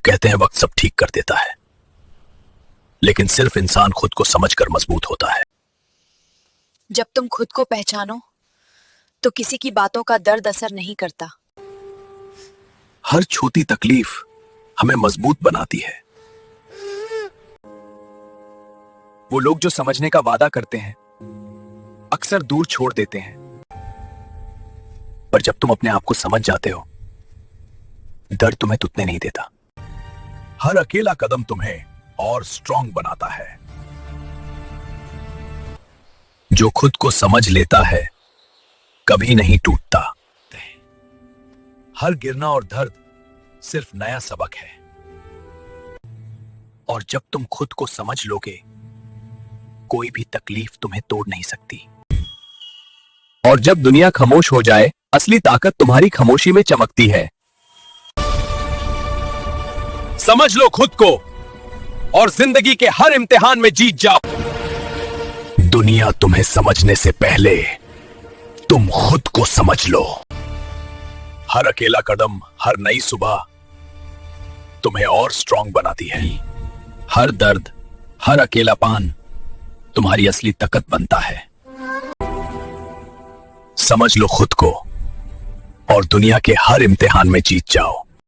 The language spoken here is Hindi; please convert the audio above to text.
कहते हैं वक्त सब ठीक कर देता है, लेकिन सिर्फ इंसान खुद को समझकर मजबूत होता है। जब तुम खुद को पहचानो तो किसी की बातों का दर्द असर नहीं करता। हर छोटी तकलीफ हमें मजबूत बनाती है। वो लोग जो समझने का वादा करते हैं अक्सर दूर छोड़ देते हैं। पर जब तुम अपने आप को समझ जाते हो, दर्द तुम्हें टूटने नहीं देता। हर अकेला कदम तुम्हें और स्ट्रांग बनाता है। जो खुद को समझ लेता है कभी नहीं टूटता। हर गिरना और दर्द सिर्फ नया सबक है। और जब तुम खुद को समझ लोगे, कोई भी तकलीफ तुम्हें तोड़ नहीं सकती। और जब दुनिया खामोश हो जाए, असली ताकत तुम्हारी खामोशी में चमकती है। समझ लो खुद को और जिंदगी के हर इम्तिहान में जीत जाओ। दुनिया तुम्हें समझने से पहले तुम खुद को समझ लो। हर अकेला कदम, हर नई सुबह तुम्हें और स्ट्रांग बनाती है। हर दर्द, हर अकेलापन तुम्हारी असली ताकत बनता है। समझ लो खुद को और दुनिया के हर इम्तिहान में जीत जाओ।